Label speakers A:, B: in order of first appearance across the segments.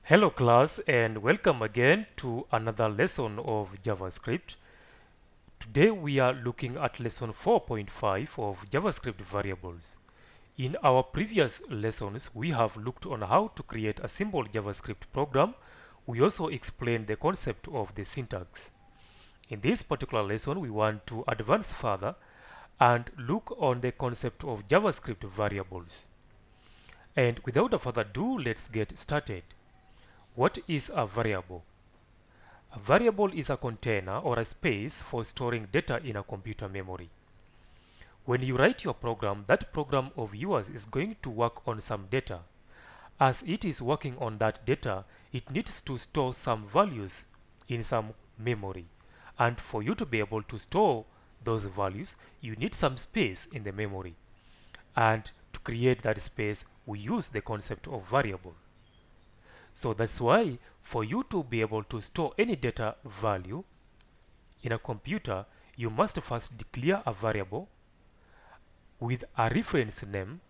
A: Hello class and welcome again to another lesson of JavaScript. Today we are looking at lesson 4.5 of JavaScript variables. In our previous lessons we have looked on how to create a simple JavaScript program. We also explained the concept of the syntax. In this particular lesson we want to advance further and look on the concept of JavaScript variables. And without further ado, let's get started. What is a variable? A variable is a container or a space for storing data in a computer memory. When you write your program, that program of yours is going to work on some data. As it is working on that data, it needs to store some values in some memory. And for you to be able to store those values, you need some space in the memory. And to create that space, we use the concept of variable. So that's why for you to be able to store any data value in a computer, you must first declare a variable with a reference name,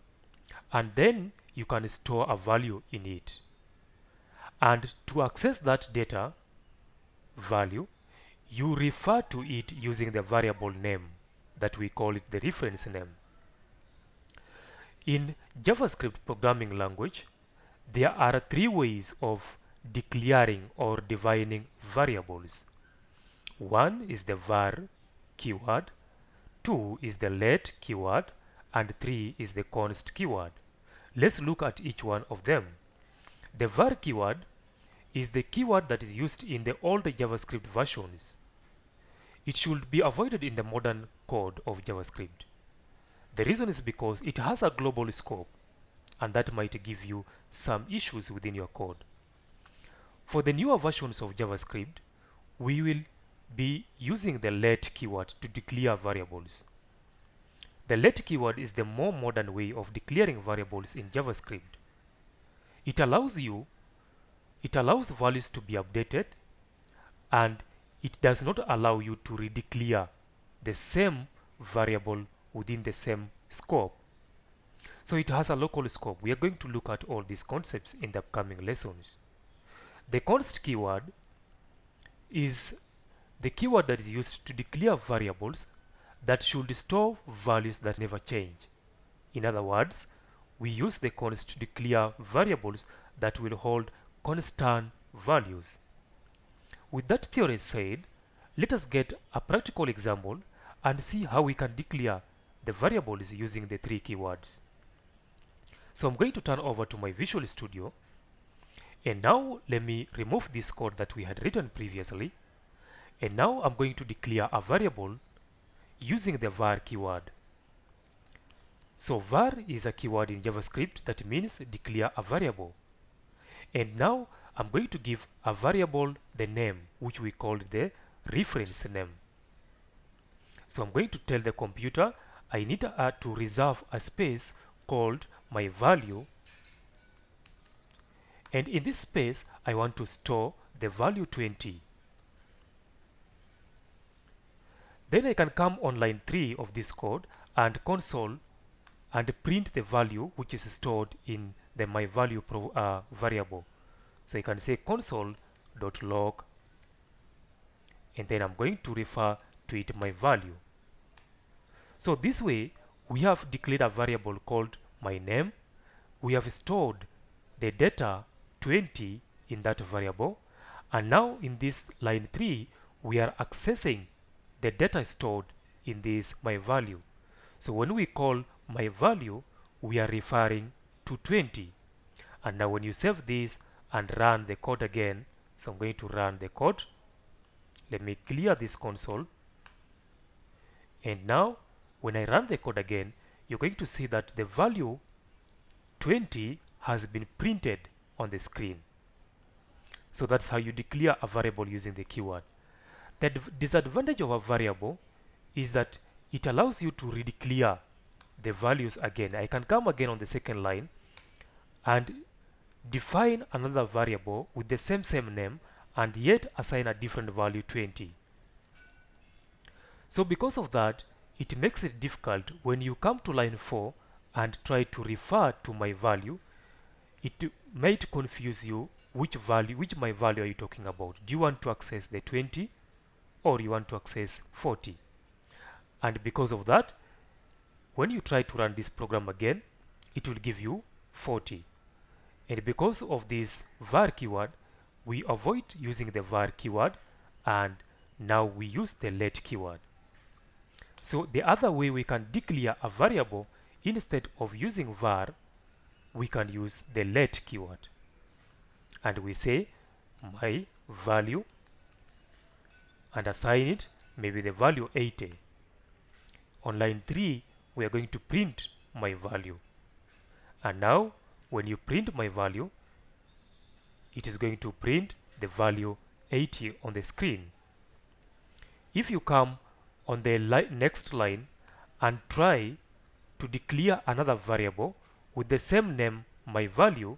A: and then you can store a value in it. And to access that data value, you refer to it using the variable name that we call it the reference name. In JavaScript programming language, there are three ways of declaring or defining variables. One is the var keyword, two is the let keyword, and three is the const keyword. Let's look at each one of them. The var keyword is the keyword that is used in the older JavaScript versions. It should be avoided in the modern code of JavaScript. The reason is because it has a global scope, and that might give you some issues within your code. For the newer versions of JavaScript, we will be using the let keyword to declare variables. The let keyword is the more modern way of declaring variables in JavaScript. It allows values to be updated, and it does not allow you to redeclare the same variable within the same scope. So it has a local scope. We are going to look at all these concepts in the upcoming lessons. The const keyword is the keyword that is used to declare variables that should store values that never change. In other words, we use the const to declare variables that will hold constant values. With that theory said, let us get a practical example and see how we can declare the variables using the three keywords. So I'm going to turn over to my Visual Studio, and now let me remove this code that we had written previously, and now I'm going to declare a variable using the var keyword. So var is a keyword in JavaScript that means declare a variable. And now I'm going to give a variable the name, which we called the reference name. So I'm going to tell the computer I need to reserve a space called my value, and in this space I want to store the value 20. Then I can come on line 3 of this code and console and print the value which is stored in the my value variable. So I can say console.log, and then I'm going to refer to it my value. So this way we have declared a variable called my name. We have stored the data 20 in that variable, and now in this line 3 we are accessing the data stored in this my value. So when we call my value, we are referring to 20. And now when you save this and run the code again, so I'm going to run the code. Let me clear this console, and now when I run the code again, you're going to see that the value 20 has been printed on the screen. So that's how you declare a variable using the keyword. The disadvantage of a variable is that it allows you to redeclare the values again. I can come again on the second line and define another variable with the same name and yet assign a different value 20. So because of that, it makes it difficult when you come to line 4 and try to refer to my value. it might confuse you which my value are you talking about. Do you want to access the 20 or you want to access 40? And because of that, when you try to run this program again, it will give you 40. And because of this var keyword, we avoid using the var keyword and now we use the let keyword. So the other way we can declare a variable, instead of using var, we can use the let keyword. And we say my value and assign it maybe the value 80. On line 3, we are going to print my value. And now when you print my value, it is going to print the value 80 on the screen. If you come on the next line and try to declare another variable with the same name, my value,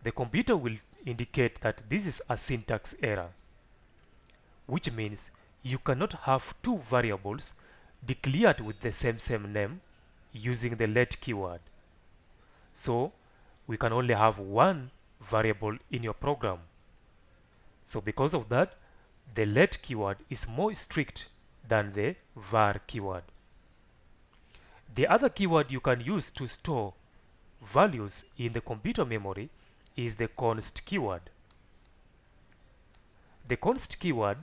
A: the computer will indicate that this is a syntax error, which means you cannot have two variables declared with the same name using the let keyword. So we can only have one variable in your program. So because of that, the let keyword is more strict than the var keyword. The other keyword you can use to store values in the computer memory is the const keyword. The const keyword,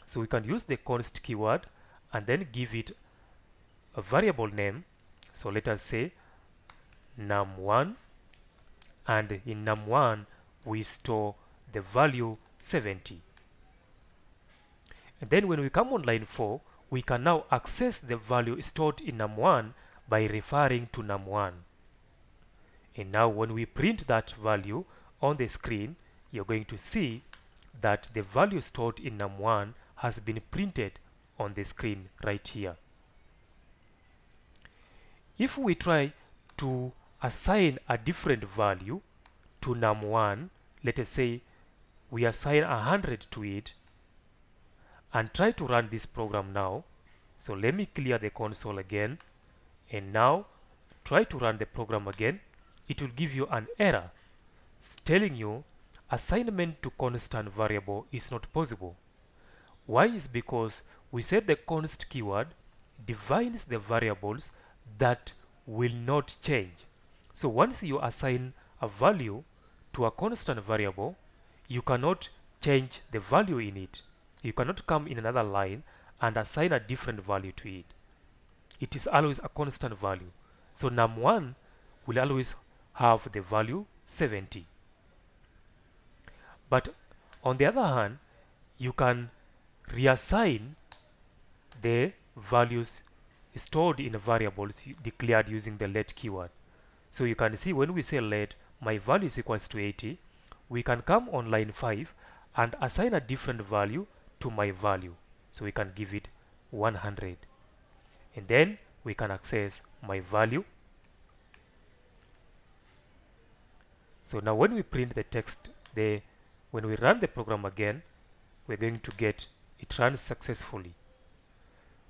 A: so we can use the const keyword and then give it a variable name. So let us say num1, and in num1 we store the value 70. And then when we come on line 4, we can now access the value stored in num1 by referring to num1. And now when we print that value on the screen, you're going to see that the value stored in num1 has been printed on the screen right here. If we try to assign a different value to num1, let us say we assign 100 to it and try to run this program now. So let me clear the console again, and now try to run the program again. It will give you an error telling you assignment to constant variable is not possible. Why? Is because we said the const keyword defines the variables that will not change. So once you assign a value to a constant variable, you cannot change the value in it. You cannot come in another line and assign a different value to it. It is always a constant value. So num1 will always have the value 70. But on the other hand, you can reassign the values stored in variables declared using the let keyword. So you can see when we say let my value is equals to 80, we can come on line 5 and assign a different value to my value. So we can give it 100. And then we can access my value. So now when we print the text, when we run the program again, we're going to get it runs successfully.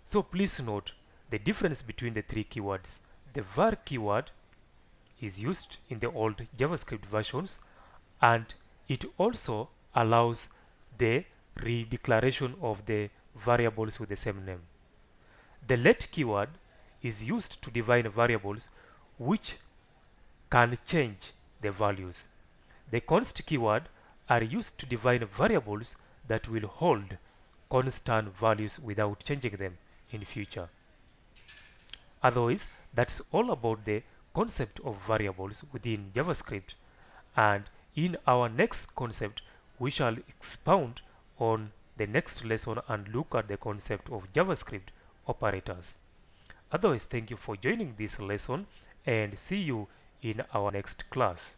A: So please note the difference between the three keywords. The var keyword is used in the old JavaScript versions, and it also allows the redeclaration of the variables with the same name. The let keyword is used to define variables which can change the values. The const keyword are used to define variables that will hold constant values without changing them in future. Otherwise, that's all about the concept of variables within JavaScript, and in our next concept we shall expound on the next lesson and look at the concept of JavaScript operators. Otherwise, thank you for joining this lesson and see you in our next class.